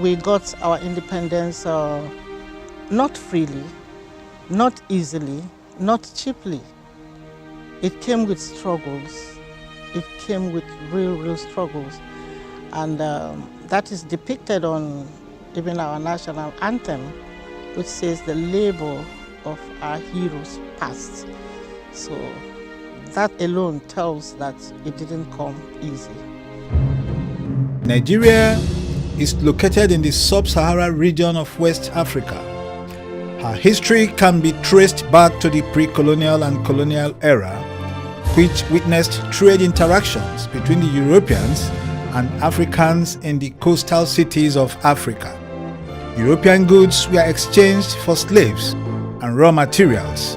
we got our independence not freely, not easily, not cheaply. It came with struggles. It came with real struggles. And that is depicted on even our national anthem, which says the labor of our heroes past. So that alone tells that it didn't come easy. Nigeria is located in the sub-Saharan region of West Africa. Her history can be traced back to the pre-colonial and colonial era, which witnessed trade interactions between the Europeans and Africans in the coastal cities of Africa. European goods were exchanged for slaves and raw materials.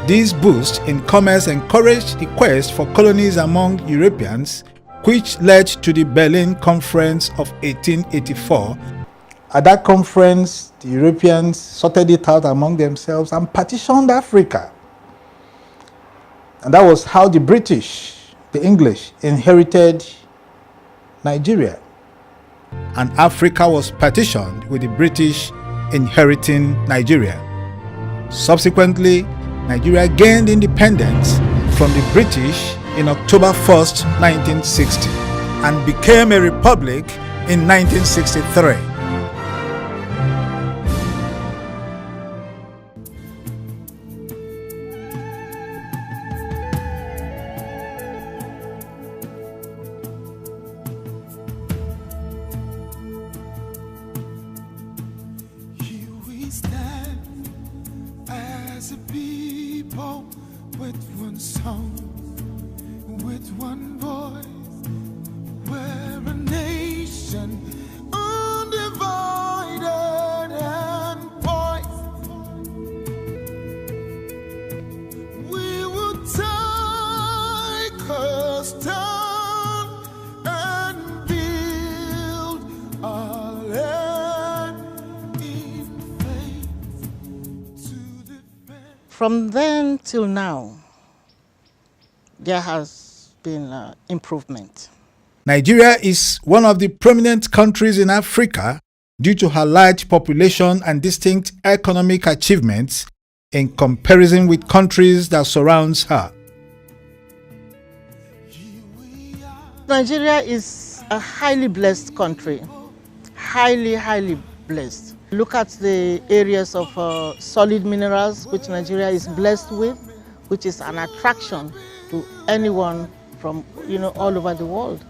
This boost in commerce encouraged the quest for colonies among Europeans, which led to the Berlin Conference of 1884. At that conference, the Europeans sorted it out among themselves and partitioned Africa. And that was how the British, the English, inherited Nigeria. And Africa was partitioned with the British inheriting Nigeria. Subsequently, Nigeria gained independence from the British in October 1st, 1960, and became a republic in 1963. As a people with one song, with one voice, we're a nation undivided and poised. We will take a stand and build our land in faith to defend. From then till now, there has been improvement. Nigeria is one of the prominent countries in Africa due to her large population and distinct economic achievements in comparison with countries that surround her. Nigeria is a highly blessed country, highly blessed. Look at the areas of solid minerals which Nigeria is blessed with, which is an attraction to anyone from all over the world.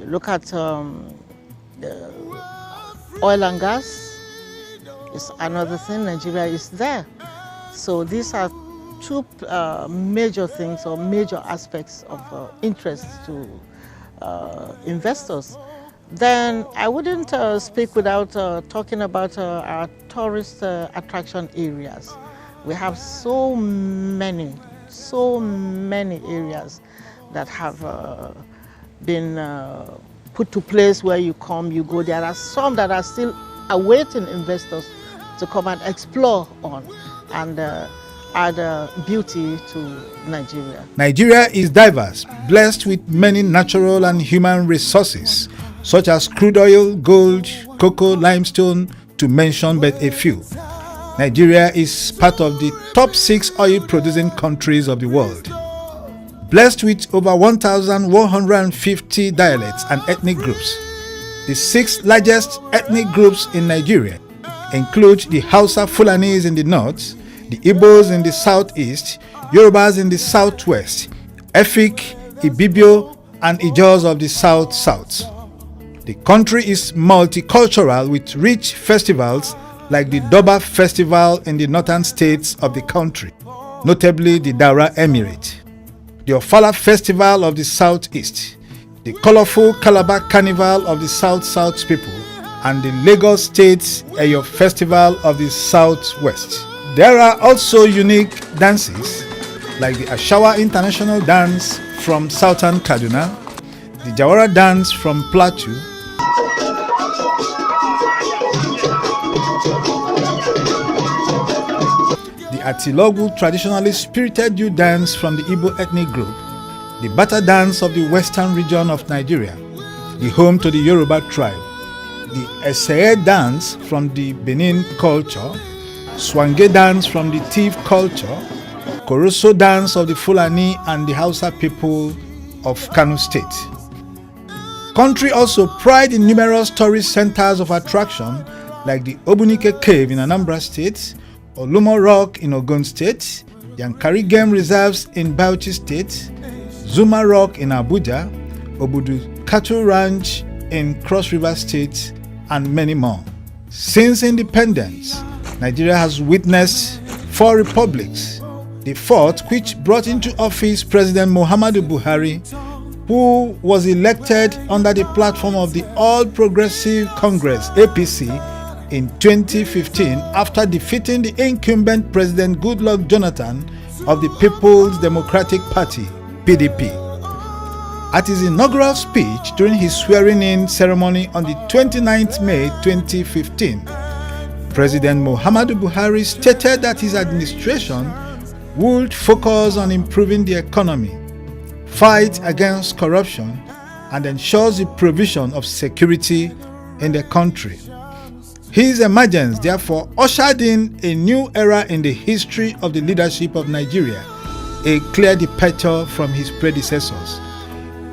Look at the oil and gas is another thing. Nigeria is there. So these are two major things or major aspects of interest to investors. Then I wouldn't speak without talking about our tourist attraction areas. We have so many areas that have been put to place where you come, you go. There are some that are still awaiting investors to come and explore on and add beauty to Nigeria. Nigeria is diverse, blessed with many natural and human resources, such as crude oil, gold, cocoa, limestone, to mention but a few. Nigeria is part of the top 6 oil-producing countries of the world. Blessed with over 1,150 dialects and ethnic groups, the 6 largest ethnic groups in Nigeria include the Hausa Fulanis in the north, the Igbos in the southeast, Yorubas in the southwest, Efik, Ibibio, and Ijaws of the south-south. The country is multicultural with rich festivals like the Durbar Festival in the northern states of the country, notably the Daura Emirate, the Ofala Festival of the southeast, the colorful Calabar Carnival of the south-south people, and the Lagos State Eyo Festival of the southwest. There are also unique dances like the Ashawa International Dance from southern Kaduna, the Jawara Dance from Plateau, the Atilogu traditionally spirited youth dance from the Igbo ethnic group, the Bata dance of the western region of Nigeria, the home to the Yoruba tribe, the Eseye dance from the Benin culture, Swange dance from the Tiv culture, Koroso dance of the Fulani and the Hausa people of Kano State. Country also pride in numerous tourist centers of attraction like the Obunike Cave in Anambra State, Olumo Rock in Ogun State, Yankari Game Reserves in Bauchi State, Zuma Rock in Abuja, Obudu Cattle Ranch in Cross River State, and many more. Since independence, Nigeria has witnessed 4 republics. The fourth, which brought into office President Muhammadu Buhari, who was elected under the platform of the All Progressive Congress (APC) in 2015 after defeating the incumbent President Goodluck Jonathan of the People's Democratic Party (PDP). At his inaugural speech during his swearing-in ceremony on the 29th May 2015, President Muhammadu Buhari stated that his administration would focus on improving the economy, fight against corruption, and ensures the provision of security in the country. His emergence therefore ushered in a new era in the history of the leadership of Nigeria, a clear departure from his predecessors.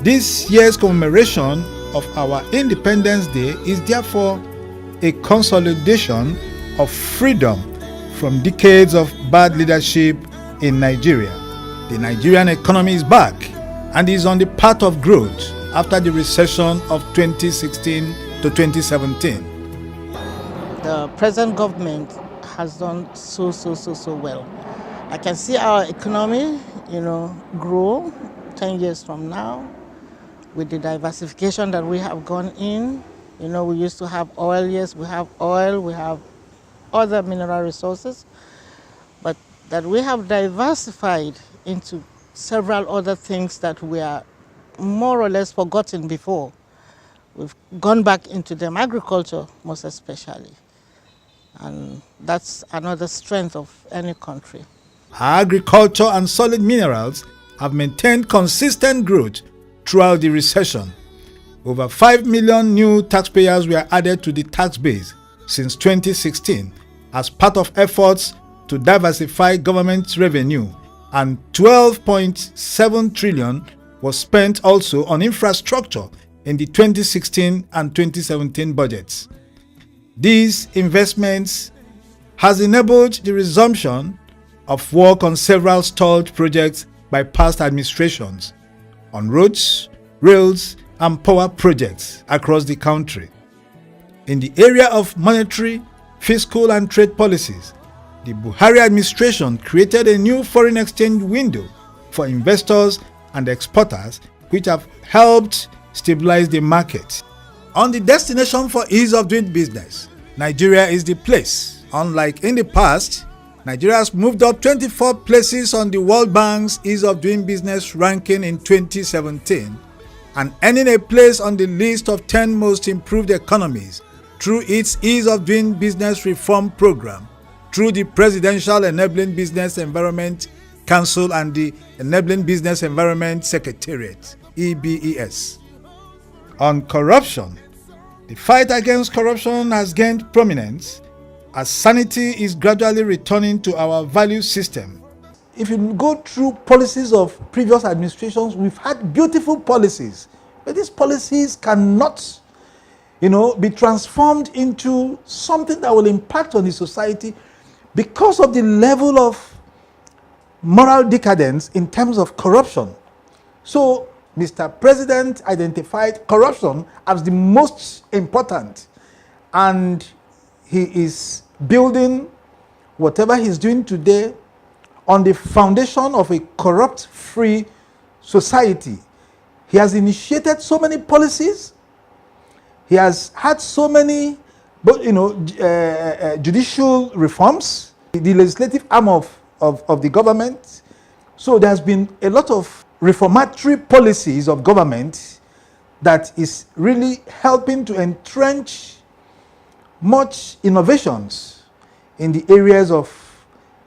This year's commemoration of our Independence Day is therefore a consolidation of freedom from decades of bad leadership in Nigeria. The Nigerian economy is back and is on the path of growth after the recession of 2016 to 2017. The present government has done so well. I can see our economy, grow 10 years from now with the diversification that we have gone in. We used to have oil, yes, we have oil, we have other mineral resources, but that we have diversified into several other things that we are more or less forgotten before. We've gone back into them, agriculture most especially. And that's another strength of any country. Agriculture and solid minerals have maintained consistent growth throughout the recession. Over 5 million new taxpayers were added to the tax base since 2016 as part of efforts to diversify government revenue, and 12.7 trillion was spent also on infrastructure in the 2016 and 2017 budgets. These investments has enabled the resumption of work on several stalled projects by past administrations on roads, rails, and power projects across the country. In the area of monetary, fiscal, and trade policies, the Buhari administration created a new foreign exchange window for investors and exporters, which have helped stabilize the market. On the destination for ease of doing business, Nigeria is the place. Unlike in the past, Nigeria has moved up 24 places on the World Bank's Ease of Doing Business ranking in 2017 and earning a place on the list of 10 most improved economies through its Ease of Doing Business Reform Program, through the Presidential Enabling Business Environment Council and the Enabling Business Environment Secretariat, EBES. On corruption, the fight against corruption has gained prominence as sanity is gradually returning to our value system. If you go through policies of previous administrations, we've had beautiful policies, but these policies cannot, be transformed into something that will impact on the society because of the level of moral decadence in terms of corruption. So, Mr. President identified corruption as the most important, and he is building whatever he's doing today on the foundation of a corrupt-free society. He has initiated so many policies. He has had so many, judicial reforms, the legislative arm of the government. So there has been a lot of reformatory policies of government that is really helping to entrench much innovations in the areas of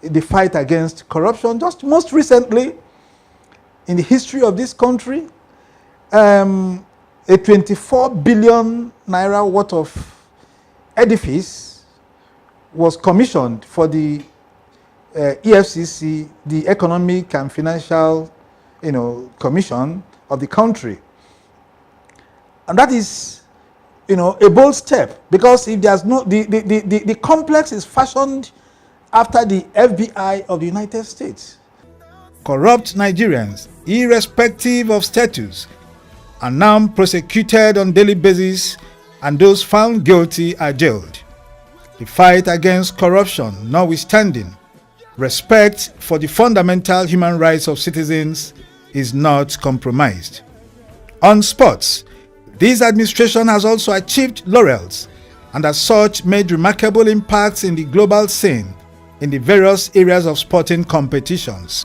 the fight against corruption. Just most recently, in the history of this country, a 24 billion naira worth of edifice was commissioned for the EFCC, the Economic and Financial, Commission of the country. And that is, a bold step, because if there's no, the complex is fashioned after the FBI of the United States. Corrupt Nigerians, irrespective of status, are now prosecuted on daily basis, and those found guilty are jailed. The fight against corruption notwithstanding, respect for the fundamental human rights of citizens is not compromised. On sports, this administration has also achieved laurels and as such made remarkable impacts in the global scene in the various areas of sporting competitions.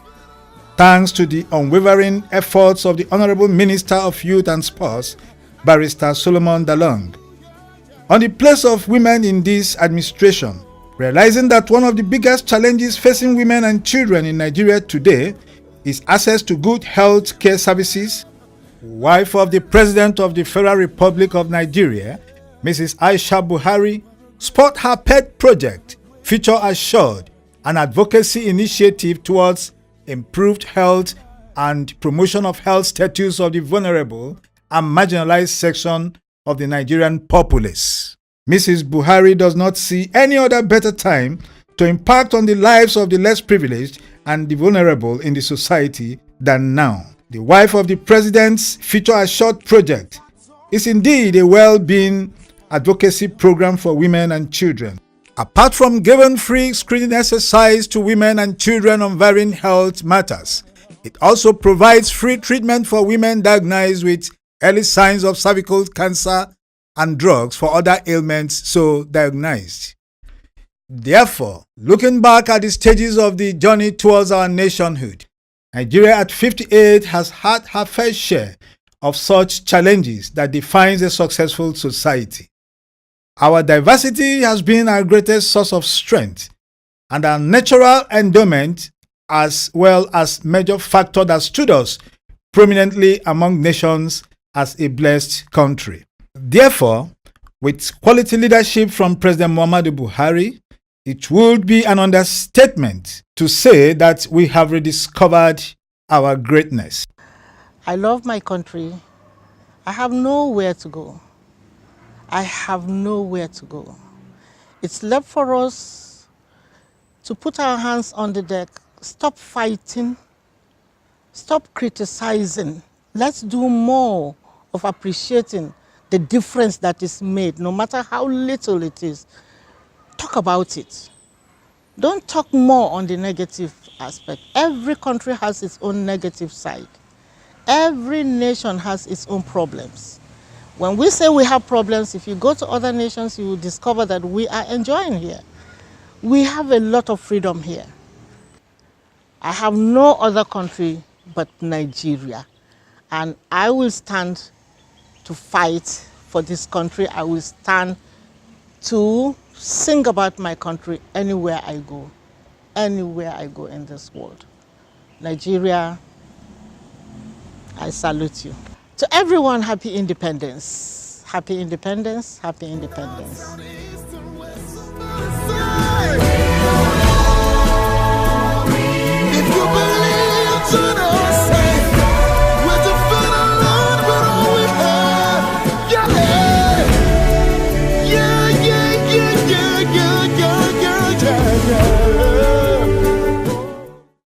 Thanks to the unwavering efforts of the Honorable Minister of Youth and Sports, Barrister Solomon Dalung. On the place of women in this administration, realizing that one of the biggest challenges facing women and children in Nigeria today is access to good health care services, wife of the President of the Federal Republic of Nigeria, Mrs. Aisha Buhari, spurred her pet project, Future Assured, an advocacy initiative towards improved health and promotion of health status of the vulnerable and marginalized section of the Nigerian populace. Mrs. Buhari does not see any other better time to impact on the lives of the less privileged and the vulnerable in the society than now. The wife of the President's Future Assured project is indeed a well-being advocacy program for women and children. Apart from giving free screening exercise to women and children on varying health matters, it also provides free treatment for women diagnosed with early signs of cervical cancer and drugs for other ailments so diagnosed. Therefore, looking back at the stages of the journey towards our nationhood, Nigeria at 58 has had her fair share of such challenges that defines a successful society. Our diversity has been our greatest source of strength, and our natural endowment as well as major factor that stood us prominently among nations as a blessed country. Therefore, with quality leadership from President Muhammadu Buhari, it would be an understatement to say that we have rediscovered our greatness. I love my country. I have nowhere to go. I have nowhere to go. It's left for us to put our hands on the deck, stop fighting, stop criticizing. Let's do more of appreciating the difference that is made, no matter how little it is. Talk about it. Don't talk more on the negative aspect. Every country has its own negative side. Every nation has its own problems. When we say we have problems, if you go to other nations, you will discover that we are enjoying here. We have a lot of freedom here. I have no other country but Nigeria. And I will stand to fight for this country. I will stand to sing about my country anywhere I go in this world. Nigeria, I salute you. To everyone, happy independence. Happy independence, happy independence. If you believe to know